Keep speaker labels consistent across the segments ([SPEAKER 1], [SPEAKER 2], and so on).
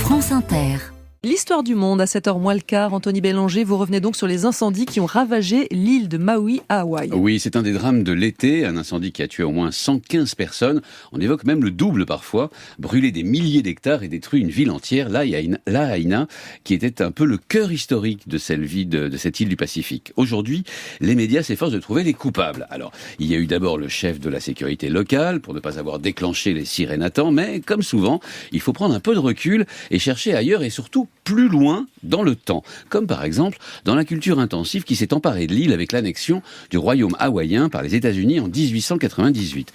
[SPEAKER 1] France Inter.
[SPEAKER 2] L'histoire du monde à 7h moins le quart. Anthony Bélanger, vous revenez donc sur les incendies qui ont ravagé l'île de Maui à Hawaï.
[SPEAKER 3] Oui, c'est un des drames de l'été, un incendie qui a tué au moins 115 personnes. On évoque même le double parfois, brûlé des milliers d'hectares et détruit une ville entière, Lahaina, qui était un peu le cœur historique de cette île du Pacifique. Aujourd'hui, les médias s'efforcent de trouver les coupables. Alors, il y a eu d'abord le chef de la sécurité locale pour ne pas avoir déclenché les sirènes à temps, mais comme souvent, il faut prendre un peu de recul et chercher ailleurs et surtout plus loin dans le temps, comme par exemple dans la culture intensive qui s'est emparée de l'île avec l'annexion du royaume hawaïen par les États-Unis en 1898,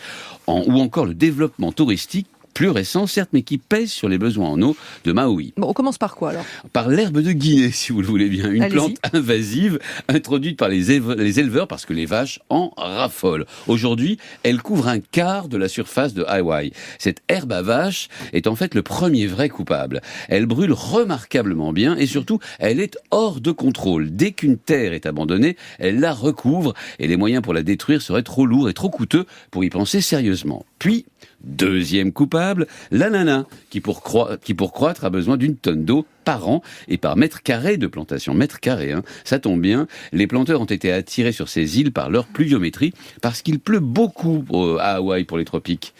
[SPEAKER 3] ou encore le développement touristique plus récent, certes, mais qui pèse sur les besoins en eau de Maui.
[SPEAKER 2] Bon, on commence par quoi alors ?
[SPEAKER 3] Par l'herbe de Guinée, si vous le voulez bien. Une plante invasive introduite par les éleveurs parce que les vaches en raffolent. Aujourd'hui, elle couvre un quart de la surface de Hawaï. Cette herbe à vache est en fait le premier vrai coupable. Elle brûle remarquablement bien et surtout, elle est hors de contrôle. Dès qu'une terre est abandonnée, elle la recouvre et les moyens pour la détruire seraient trop lourds et trop coûteux pour y penser sérieusement. Puis, deuxième coupable, l'ananas, qui pour croître a besoin d'une tonne d'eau par an et par mètre carré de plantation. Mètre carré, ça tombe bien. Les planteurs ont été attirés sur ces îles par leur pluviométrie parce qu'il pleut beaucoup à Hawaï pour les tropiques.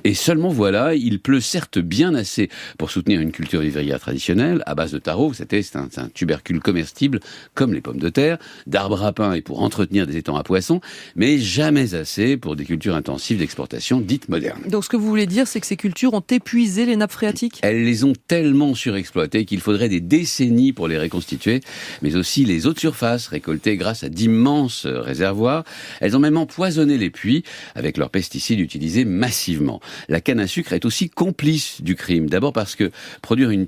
[SPEAKER 3] Et seulement voilà, il pleut certes bien assez pour soutenir une culture vivrière traditionnelle à base de taro, c'est un tubercule comestible comme les pommes de terre, d'arbres à pin et pour entretenir des étangs à poissons, mais jamais assez pour des cultures intensives d'exportation dites modernes.
[SPEAKER 2] Donc ce que vous voulez dire, c'est que ces cultures ont épuisé les nappes phréatiques ?
[SPEAKER 3] Elles les ont tellement surexploitées qu'il faudrait des décennies pour les reconstituer, mais aussi les eaux de surface récoltées grâce à d'immenses réservoirs. Elles ont même empoisonné les puits avec leurs pesticides utilisés massivement. La canne à sucre est aussi complice du crime. D'abord parce que produire une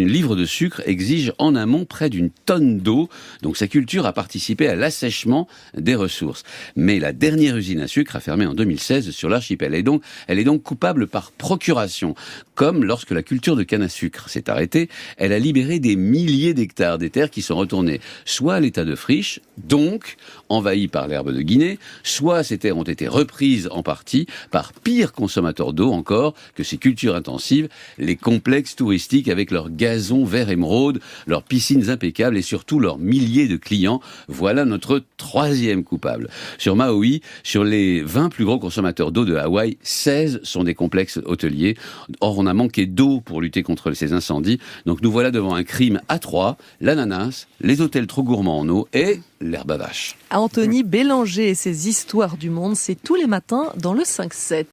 [SPEAKER 3] livre de sucre exige en amont près d'une tonne d'eau. Donc sa culture a participé à l'assèchement des ressources. Mais la dernière usine à sucre a fermé en 2016 sur l'archipel. Elle est donc coupable par procuration. Comme lorsque la culture de canne à sucre s'est arrêtée, elle a libéré des milliers d'hectares des terres qui sont retournées soit à l'état de friche, donc envahies par l'herbe de Guinée, soit ces terres ont été reprises en partie par pire consommateurs d'eau encore que ces cultures intensives, les complexes touristiques avec leurs gazons vert émeraude, leurs piscines impeccables et surtout leurs milliers de clients. Voilà notre troisième coupable. Sur Maui, sur les 20 plus gros consommateurs d'eau de Hawaï, 16 sont des complexes hôteliers. Or, on a manqué d'eau pour lutter contre ces incendies. Donc nous voilà devant un crime à trois, l'ananas, les hôtels trop gourmands en eau et l'herbe à vache.
[SPEAKER 2] Anthony Bélanger et ses histoires du monde, c'est tous les matins dans le 5-7.